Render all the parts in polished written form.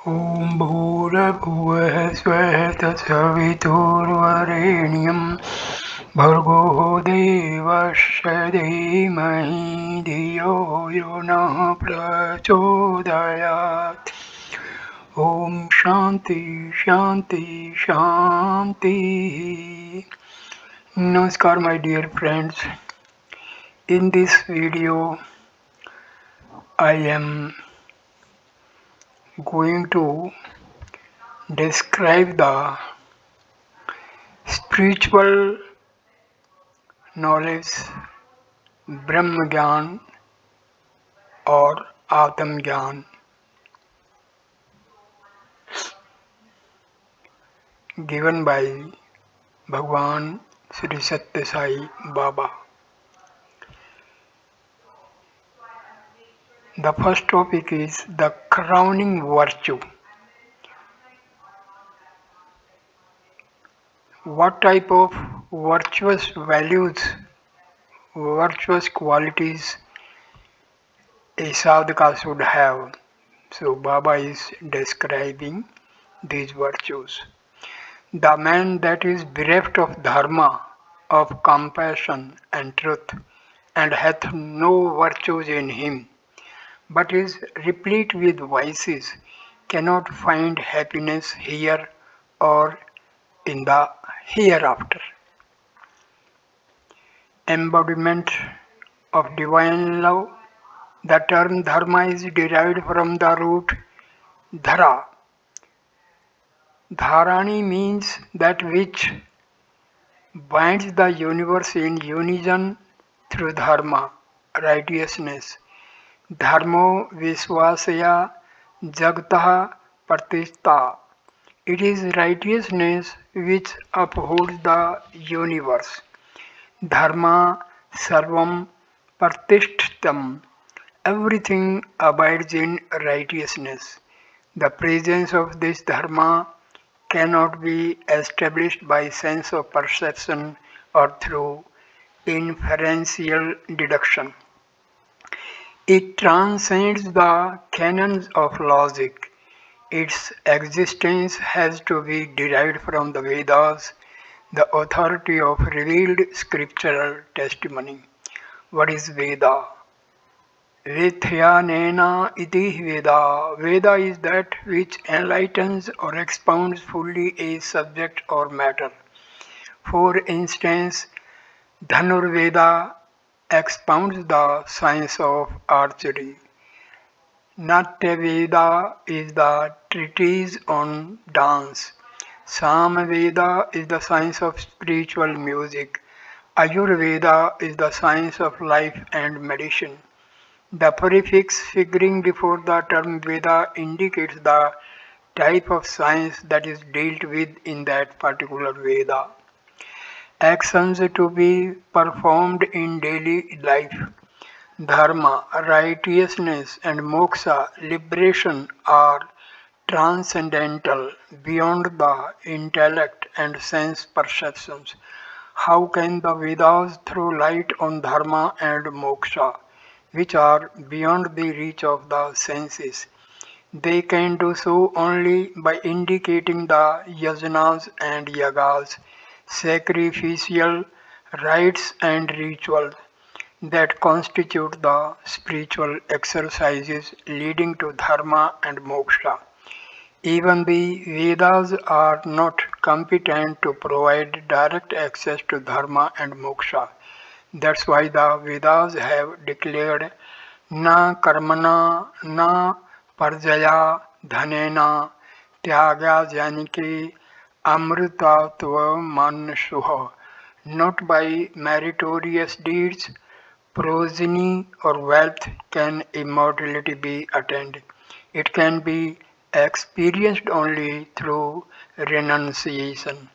ॐ भूर्भुवः स्वः तत्सवितुर्वरेण्यं भर्गो देवस्य धीमहि धियो यो नः प्रचोदयात्। ॐ शान्ति शान्ति शान्ति. Namaskar my dear friends. In this video I am going to describe the spiritual knowledge, Brahma Gyan or Atam Gyan, given by Bhagwan Sri Sathya Sai Baba. The first topic is the crowning virtue. What type of virtuous values, virtuous qualities a sadhaka should have? So Baba is describing these virtues. The man that is bereft of dharma, of compassion and truth, and hath no virtues in him, but is replete with vices, cannot find happiness here or in the hereafter. Embodiment of divine love. The term dharma is derived from the root dhara. Dharani means that which binds the universe in unison through dharma, righteousness. Dharmo Vishwasaya Jagtah Pratishta. It is righteousness which upholds the universe. Dharma Sarvam Pratishtam. Everything abides in righteousness. The presence of this dharma cannot be established by sense of perception or through inferential deduction. It transcends the canons of logic. Its existence has to be derived from the Vedas, the authority of revealed scriptural testimony. What is Veda? Vithyanena iti Veda. Veda is that which enlightens or expounds fully a subject or matter. For instance, Dhanurveda expounds the science of archery. Natyaveda is the treatise on dance. Samaveda is the science of spiritual music. Ayurveda is the science of life and medicine. The prefix figuring before the term Veda indicates the type of science that is dealt with in that particular Veda. Actions to be performed in daily life. Dharma, righteousness, and moksha, liberation, are transcendental, beyond the intellect and sense perceptions. How can the Vedas throw light on dharma and moksha, which are beyond the reach of the senses? They can do so only by indicating the yajnas and yagas, sacrificial rites and rituals that constitute the spiritual exercises leading to dharma and moksha. Even the Vedas are not competent to provide direct access to dharma and moksha. That's why the Vedas have declared na karmana na parjaya dhanena tyagya janike amrutatva mansuha. Not by meritorious deeds, progeny or wealth can immortality be attained. It can be experienced only through renunciation.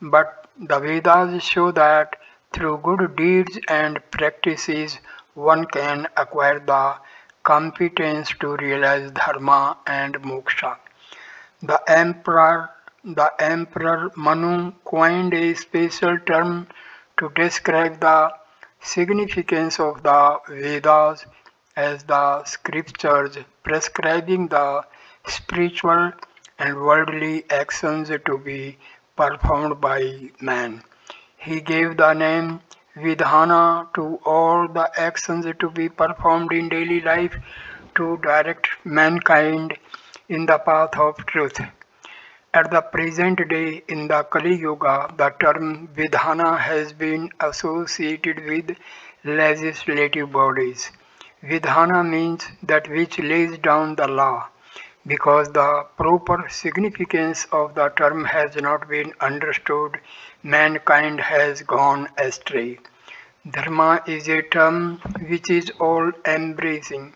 But the Vedas show that through good deeds and practices one can acquire the competence to realize dharma and moksha. The emperor Manu coined a special term to describe the significance of the Vedas as the scriptures prescribing the spiritual and worldly actions to be performed by man. He gave the name Vidhana to all the actions to be performed in daily life to direct mankind in the path of truth. At the present day in the Kali Yuga, the term Vidhana has been associated with legislative bodies. Vidhana means that which lays down the law. Because the proper significance of the term has not been understood, mankind has gone astray. Dharma is a term which is all embracing.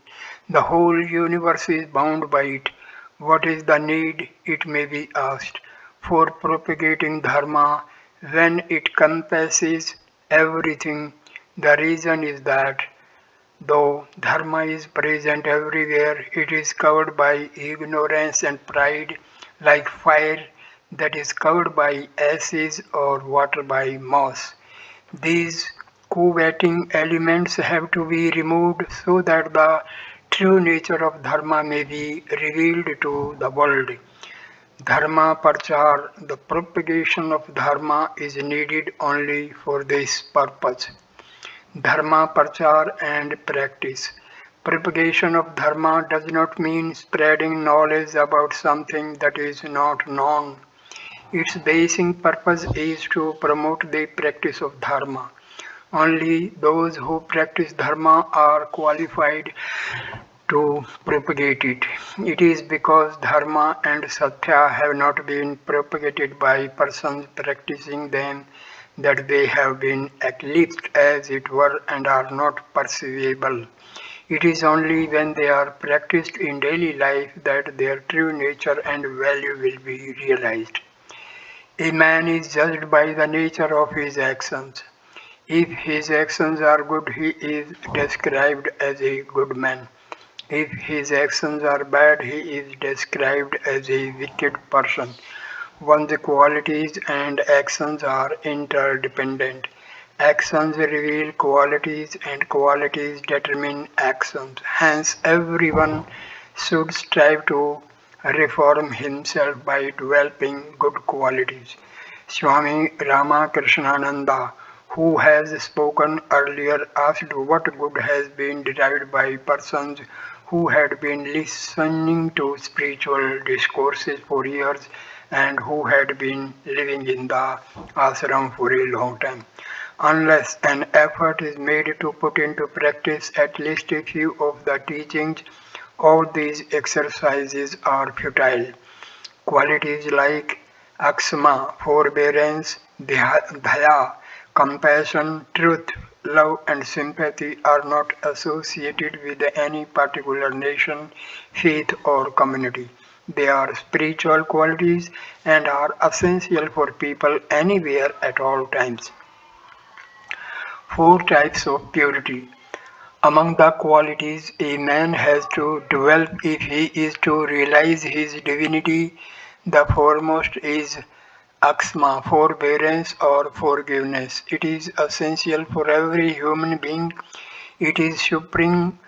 The whole universe is bound by it. What is the need, it may be asked, for propagating Dharma when it compasses everything? The reason is that though Dharma is present everywhere, it is covered by ignorance and pride, like fire that is covered by ashes or water by moss. These coveting elements have to be removed so that the true nature of Dharma may be revealed to the world. Dharma Prachar, the propagation of Dharma is needed only for this purpose. Dharma Prachar and practice. Propagation of Dharma does not mean spreading knowledge about something that is not known. Its basic purpose is to promote the practice of Dharma. Only those who practice Dharma are qualified to propagate it. It is because Dharma and Sathya have not been propagated by persons practicing them that they have been eclipsed as it were and are not perceivable. It is only when they are practiced in daily life that their true nature and value will be realized. A man is judged by the nature of his actions. If his actions are good, he is described as a good man. If his actions are bad, he is described as a wicked person. One's qualities and actions are interdependent. Actions reveal qualities and qualities determine actions. Hence, everyone should strive to reform himself by developing good qualities. Swami Ramakrishnananda, who has spoken earlier, asked what good has been derived by persons who had been listening to spiritual discourses for years and who had been living in the ashram for a long time. Unless an effort is made to put into practice at least a few of the teachings, all these exercises are futile. Qualities like aksama, forbearance, daya, compassion, truth, love and sympathy are not associated with any particular nation, faith or community. They are spiritual qualities and are essential for people anywhere at all times. Four types of purity. Among the qualities a man has to develop if he is to realize his divinity, the foremost is aksma, forbearance or forgiveness. It is essential for every human being. It is supreme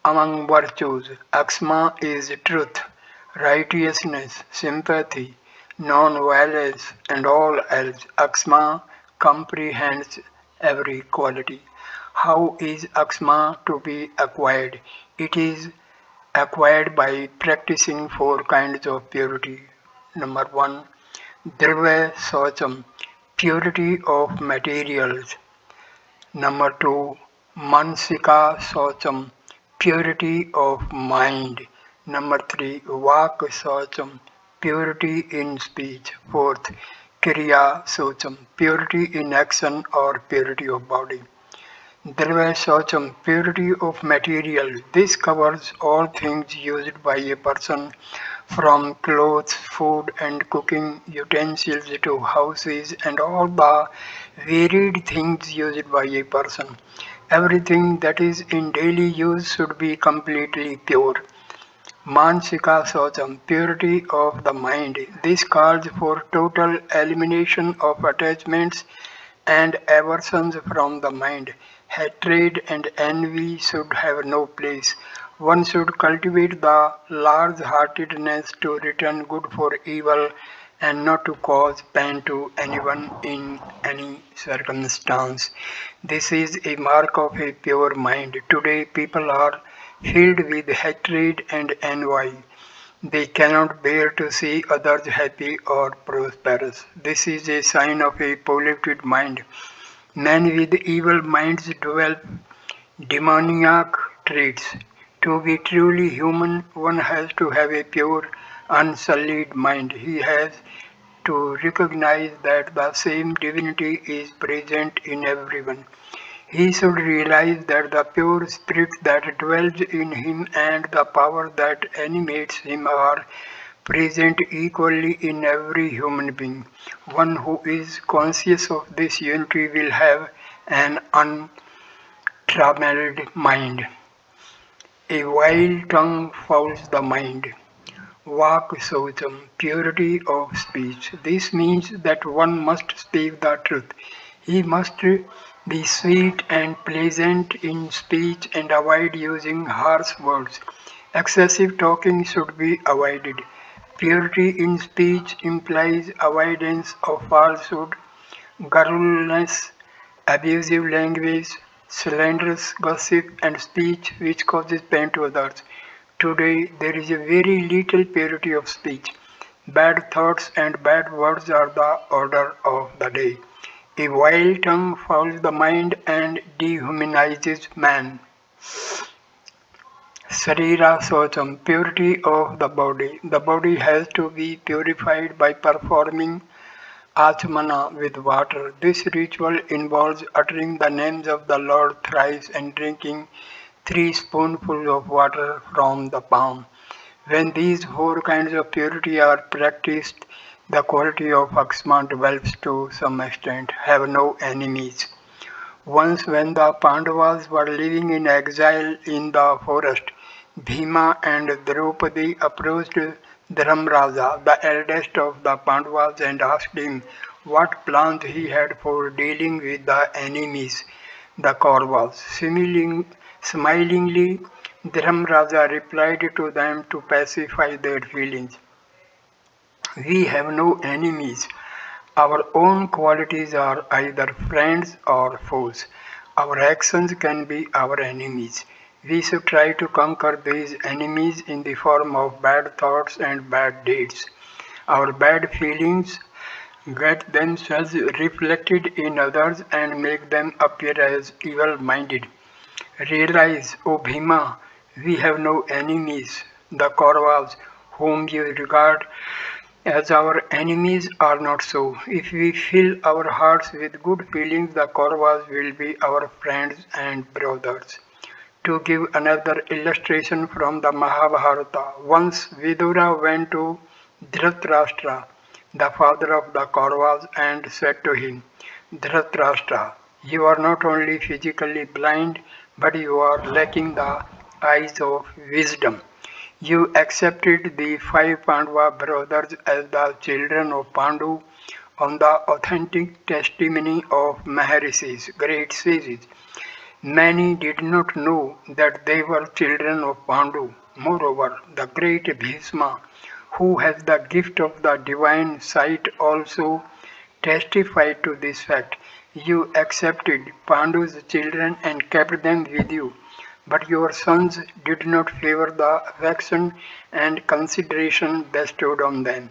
among virtues. Aksma is truth, righteousness, sympathy, non-violence, and all else. Aksma comprehends every quality. How is aksma to be acquired? It is acquired by practicing four kinds of purity. Number one, Drva Socham, purity of materials. Number two, Mansika Socham, purity of mind. Number three, Vak Socham, purity in speech. Fourth, Kriya Socham, purity in action or purity of body. Drva Socham, purity of material. This covers all things used by a person, from clothes, food and cooking utensils to houses and all the varied things used by a person. Everything that is in daily use should be completely pure. Mansika Socham, purity of the mind. This calls for total elimination of attachments and aversions from the mind. Hatred and envy should have no place. One should cultivate the large-heartedness to return good for evil and not to cause pain to anyone in any circumstance. This is a mark of a pure mind. Today, people are filled with hatred and envy. They cannot bear to see others happy or prosperous. This is a sign of a polluted mind. Men with evil minds develop demoniac traits. To be truly human, one has to have a pure, unsullied mind. He has to recognize that the same divinity is present in everyone. He should realize that the pure spirit that dwells in him and the power that animates him are present equally in every human being. One who is conscious of this unity will have an untrammeled mind. A wild tongue fouls the mind. Vak Saucham, purity of speech. This means that one must speak the truth. He must be sweet and pleasant in speech and avoid using harsh words. Excessive talking should be avoided. Purity in speech implies avoidance of falsehood, garrulness, abusive language, slanderous gossip, and speech which causes pain to others. Today, there is a very little purity of speech. Bad thoughts and bad words are the order of the day. A vile tongue fouls the mind and dehumanizes man. Sarira Socham, purity of the body. The body has to be purified by performing Achmana with water. This ritual involves uttering the names of the Lord thrice and drinking 3 spoonfuls of water from the palm. When these 4 kinds of purity are practiced, the quality of Aksma develops to some extent. Have no enemies. Once when the Pandavas were living in exile in the forest, Bhima and Draupadi approached Dharmraja, the eldest of the Pandavas, and asked him what plans he had for dealing with the enemies, the Kauravas. Smilingly, Dharmraja replied to them to pacify their feelings. We have no enemies. Our own qualities are either friends or foes. Our actions can be our enemies. We should try to conquer these enemies in the form of bad thoughts and bad deeds. Our bad feelings get themselves reflected in others and make them appear as evil-minded. Realize, O Bhima, we have no enemies. The Kauravas, whom you regard as our enemies, are not so. If we fill our hearts with good feelings, the Kauravas will be our friends and brothers. To give another illustration from the Mahabharata, once Vidura went to Dhritarashtra, the father of the Kauravas, and said to him, Dhritarashtra, you are not only physically blind, but you are lacking the eyes of wisdom. You accepted the 5 Pandava brothers as the children of Pandu on the authentic testimony of Maharishis, great sages. Many did not know that they were children of Pandu. Moreover, the great Bhishma, who has the gift of the divine sight, also testified to this fact. You accepted Pandu's children and kept them with you, but your sons did not favor the affection and consideration bestowed on them.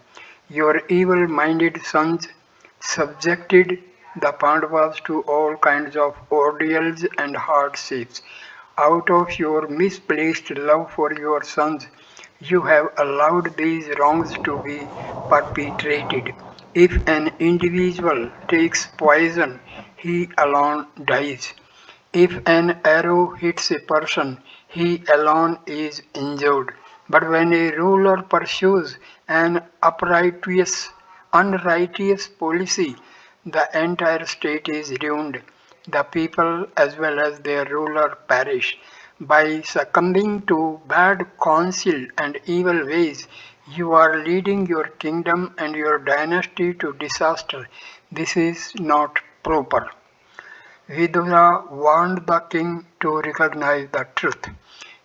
Your evil-minded sons subjected the Pandavas to all kinds of ordeals and hardships. Out of your misplaced love for your sons, you have allowed these wrongs to be perpetrated. If an individual takes poison, he alone dies. If an arrow hits a person, he alone is injured. But when a ruler pursues an unrighteous policy, the entire state is ruined. The people as well as their ruler perish. By succumbing to bad counsel and evil ways, you are leading your kingdom and your dynasty to disaster. This is not proper. Vidura warned the king to recognize the truth.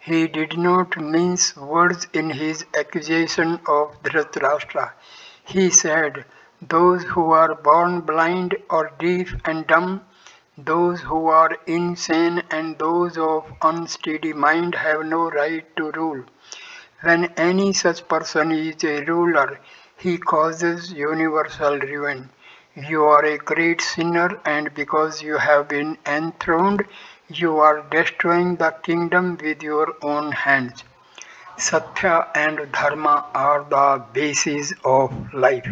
He did not mince words in his accusation of Dhritarashtra. He said, "Those who are born blind or deaf and dumb, those who are insane and those of unsteady mind have no right to rule. When any such person is a ruler, he causes universal ruin. You are a great sinner, and because you have been enthroned, you are destroying the kingdom with your own hands." Satya and Dharma are the basis of life.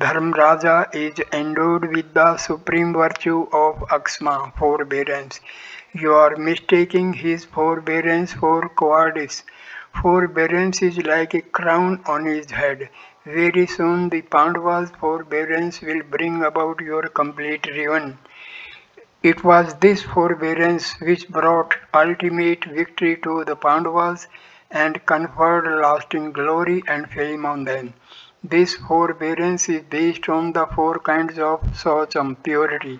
Dharmraja is endowed with the supreme virtue of aksma, forbearance. You are mistaking his forbearance for cowardice. Forbearance is like a crown on his head. Very soon the Pandavas' forbearance will bring about your complete ruin. It was this forbearance which brought ultimate victory to the Pandavas and conferred lasting glory and fame on them. This forbearance is based on the four kinds of Saucham, purity.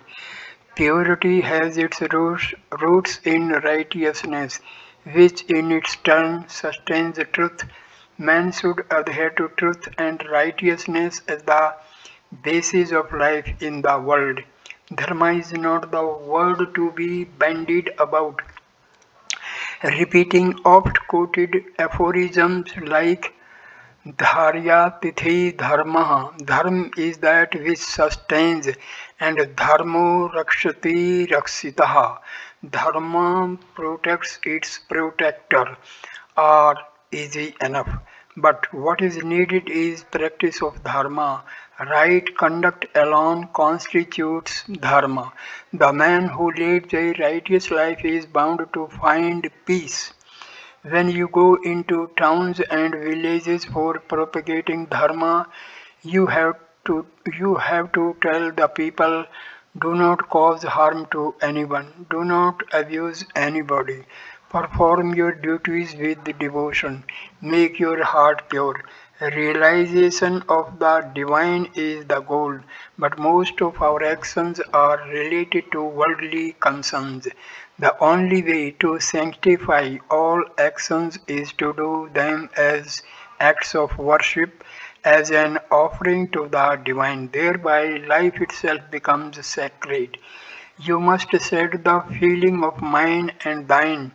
Purity has its roots in righteousness, which in its turn sustains truth. Man should adhere to truth and righteousness as the basis of life in the world. Dharma is not the word to be bandied about, repeating oft quoted aphorisms like Dharya Tithi Dharma. Dharma is that which sustains, and Dharmo Rakshati Rakshitaha. Dharma protects its protector, are easy enough. But what is needed is practice of Dharma. Right conduct alone constitutes Dharma. The man who leads a righteous life is bound to find peace. When you go into towns and villages for propagating dharma, you have you have to tell the people, do not cause harm to anyone, do not abuse anybody. Perform your duties with devotion. Make your heart pure. Realization of the divine is the goal, but most of our actions are related to worldly concerns. The only way to sanctify all actions is to do them as acts of worship, as an offering to the divine. Thereby, life itself becomes sacred. You must set the feeling of mine and thine.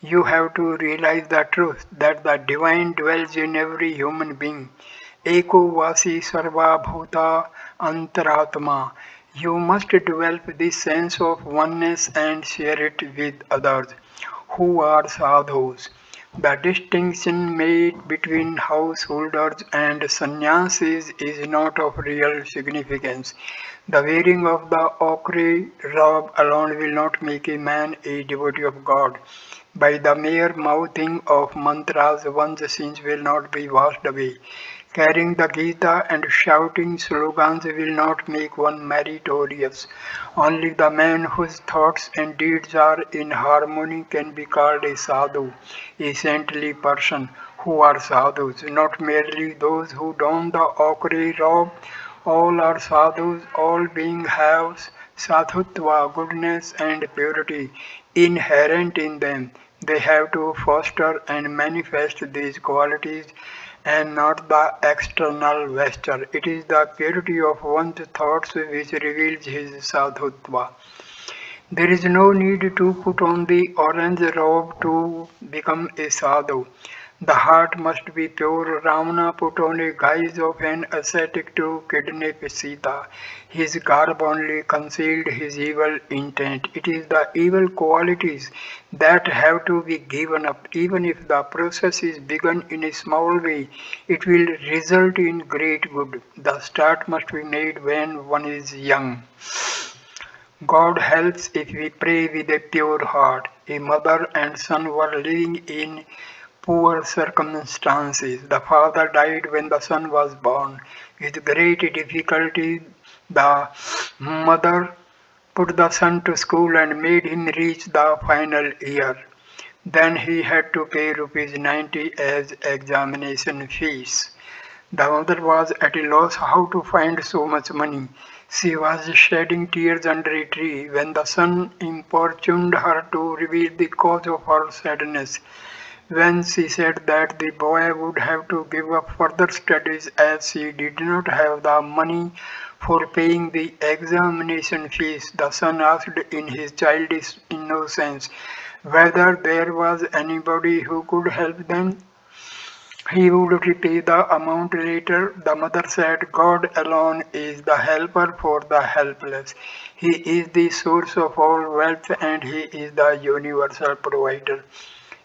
You have to realize the truth that the divine dwells in every human being. Eko vasi sarva bhuta antaratma. You must develop this sense of oneness and share it with others who are sadhus. The distinction made between householders and sannyasis is not of real significance. The wearing of the ochre robe alone will not make a man a devotee of God. By the mere mouthing of mantras, one's sins will not be washed away. Carrying the Gita and shouting slogans will not make one meritorious. Only the man whose thoughts and deeds are in harmony can be called a sadhu, a saintly person. Who are sadhus? Not merely those who don the ochre robe. All are sadhus, all beings have sadhutva, goodness and purity inherent in them. They have to foster and manifest these qualities and not the external vesture. It is the purity of one's thoughts which reveals his sadhutva. There is no need to put on the orange robe to become a sadhu. The heart must be pure. Ramana put on a guise of an ascetic to kidnap Sita. His garb only concealed his evil intent. It is the evil qualities that have to be given up. Even if the process is begun in a small way, it will result in great good. The start must be made when one is young. God helps if we pray with a pure heart. A mother and son were living in poor circumstances. The father died when the son was born. With great difficulty, the mother put the son to school and made him reach the final year. Then he had to pay rupees 90 as examination fees. The mother was at a loss how to find so much money. She was shedding tears under a tree when the sun importuned her to reveal the cause of her sadness. When she said that the boy would have to give up further studies as she did not have the money for paying the examination fees, the son asked in his childish innocence whether there was anybody who could help them. He would repay the amount later. The mother said, God alone is the helper for the helpless. He is the source of all wealth and He is the universal provider.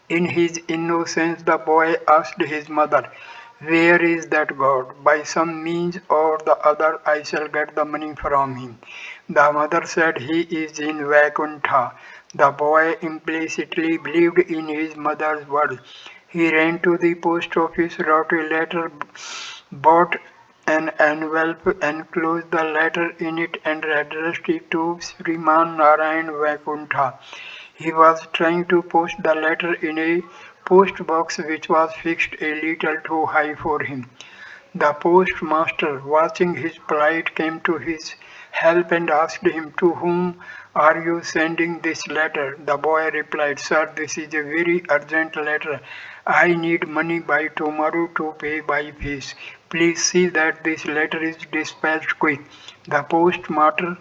In his innocence, the boy asked his mother, where is that God? By some means or the other, I shall get the money from him. The mother said, he is in Vaikuntha. The boy implicitly believed in his mother's words. He ran to the post office, wrote a letter, bought an envelope, enclosed the letter in it, and addressed it to Sriman Narayan Vaikuntha. He was trying to post the letter in a post box which was fixed a little too high for him. The postmaster, watching his plight, came to his help and asked him, to whom are you sending this letter? The boy replied, Sir, this is a very urgent letter. I need money by tomorrow to pay my fees. Please see that this letter is dispatched quick. The postmaster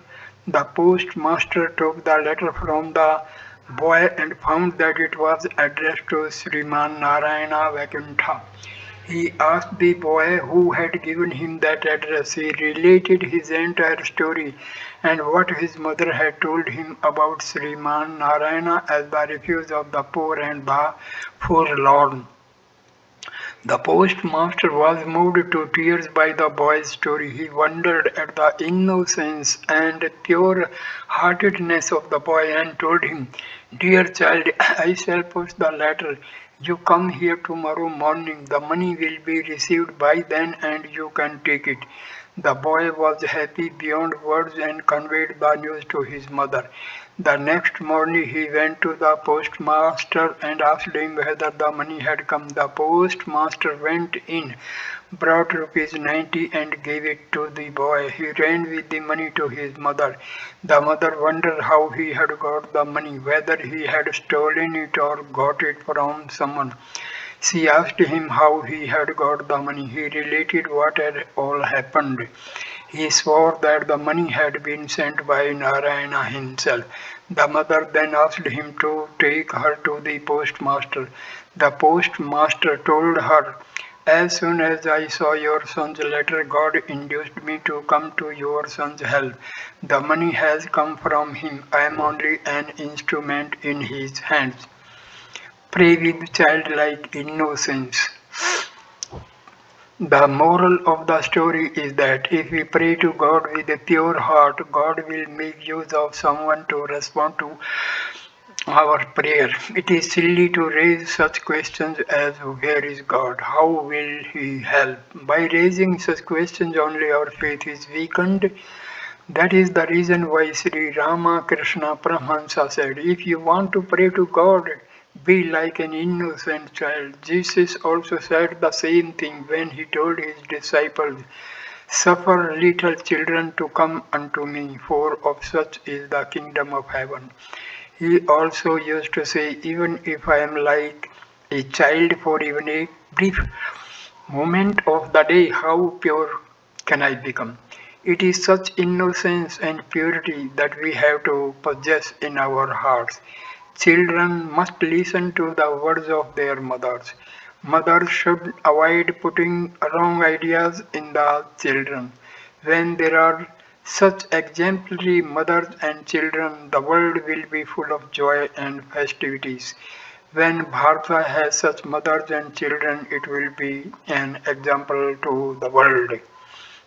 took the letter from the boy and found that it was addressed to Sriman Narayana Vaikuntha. He asked the boy who had given him that address. He related his entire story and what his mother had told him about Sriman Narayana as the refuge of the poor and the forlorn. The postmaster was moved to tears by the boy's story. He wondered at the innocence and pure heartedness of the boy and told him, Dear child, I shall post the letter. You come here tomorrow morning. The money will be received by then and you can take it. The boy was happy beyond words and conveyed the news to his mother. The next morning he went to the postmaster and asked him whether the money had come. The postmaster went in, brought ₹90 and gave it to the boy. He ran with the money to his mother. The mother wondered how he had got the money, whether he had stolen it or got it from someone. She asked him how he had got the money. He related what had all happened. He swore that the money had been sent by Narayana himself. The mother then asked him to take her to the postmaster. The postmaster told her, As soon as I saw your son's letter, God induced me to come to your son's help. The money has come from him. I am only an instrument in his hands. Pray with childlike innocence. The moral of the story is that if we pray to God with a pure heart, God will make use of someone to respond to our prayer. It is silly to raise such questions as where is God? How will He help? By raising such questions only our faith is weakened. That is the reason why Sri Ramakrishna Paramahansa said, if you want to pray to God, be like an innocent child. Jesus also said the same thing when he told his disciples, Suffer little children to come unto me, for of such is the kingdom of heaven. He also used to say, even if I am like a child for even a brief moment of the day, how pure can I become? It is such innocence and purity that we have to possess in our hearts. Children must listen to the words of their mothers. Mothers should avoid putting wrong ideas in the children. When there are such exemplary mothers and children, the world will be full of joy and festivities. When Bharata has such mothers and children, it will be an example to the world.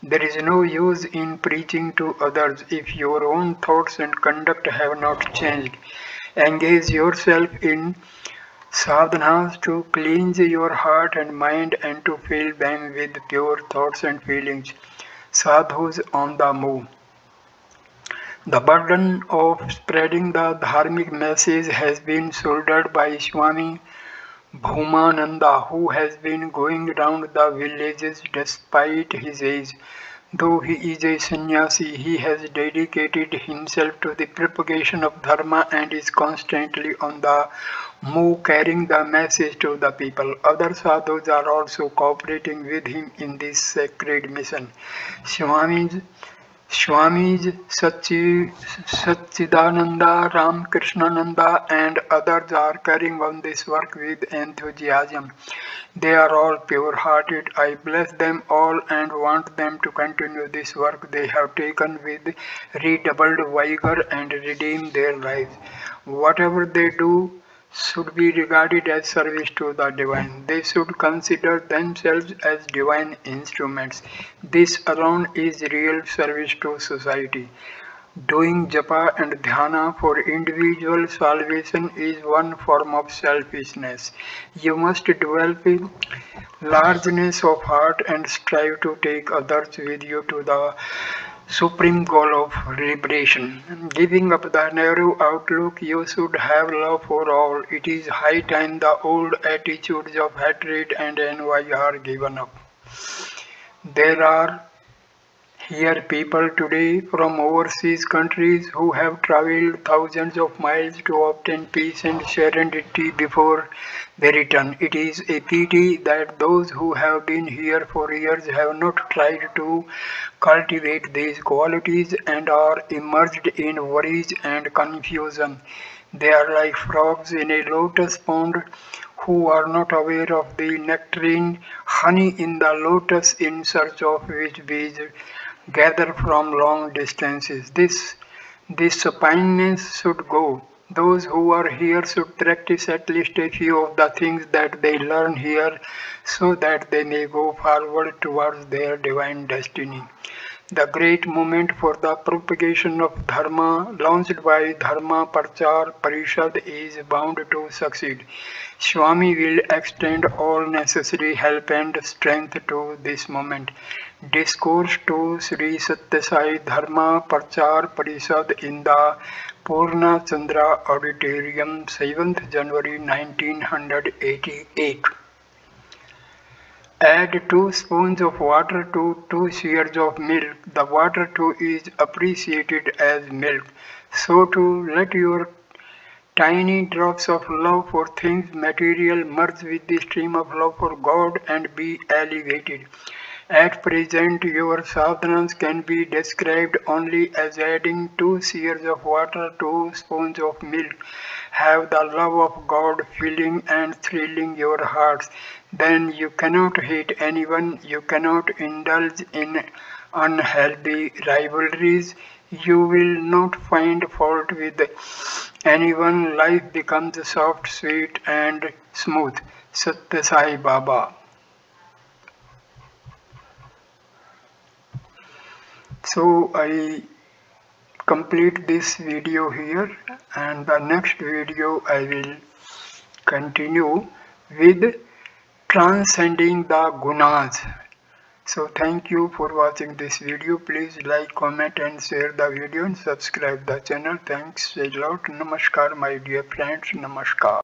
There is no use in preaching to others if your own thoughts and conduct have not changed. Engage yourself in sadhanas to cleanse your heart and mind and to fill them with pure thoughts and feelings. Sadhus on the move. The burden of spreading the dharmic message has been shouldered by Swami Bhumananda, who has been going round the villages despite his age. Though he is a sannyasi, he has dedicated himself to the propagation of dharma and is constantly on the move carrying the message to the people. Other sadhus are also cooperating with him in this sacred mission. Swamis Swamis Satchidananda, Ramakrishnananda and others are carrying on this work with enthusiasm. They are all pure-hearted. I bless them all and want them to continue this work they have taken with redoubled vigor and redeem their lives. Whatever they do should be regarded as service to the divine. They should consider themselves as divine instruments. This alone is real service to society. Doing japa and dhyana for individual salvation is one form of selfishness. You must develop a largeness of heart and strive to take others with you to the supreme goal of liberation. Giving up the narrow outlook, you should have love for all. It is high time the old attitudes of hatred and envy are given up. There are here people today from overseas countries who have traveled thousands of miles to obtain peace and serenity before they return. It is a pity that those who have been here for years have not tried to cultivate these qualities and are immersed in worries and confusion. They are like frogs in a lotus pond who are not aware of the nectarine honey in the lotus in search of which bees gather from long distances. This supineness should go. Those who are here should practice at least a few of the things that they learn here so that they may go forward towards their divine destiny. The great movement for the propagation of Dharma launched by Dharma Prachar Parishad is bound to succeed. Swami will extend all necessary help and strength to this movement. Discourse to Sri Sathya Sai Dharma Prachar Parishad in the Purna Chandra Auditorium, 7th January 1988. Add 2 spoons of water to 2 seers of milk. The water too is appreciated as milk. So too let your tiny drops of love for things material merge with the stream of love for God and be elevated. At present, your sadhanas can be described only as adding 2 seers of water, 2 spoons of milk. Have the love of God filling and thrilling your hearts. Then you cannot hate anyone, you cannot indulge in unhealthy rivalries, you will not find fault with anyone. Life becomes soft, sweet, and smooth. Sathya Sai Baba. So I complete this video here, and the next video I will continue with transcending the gunas. So thank you for watching this video. Please like, comment and share the video and subscribe the channel. Thanks a lot. Namaskar my dear friends. Namaskar.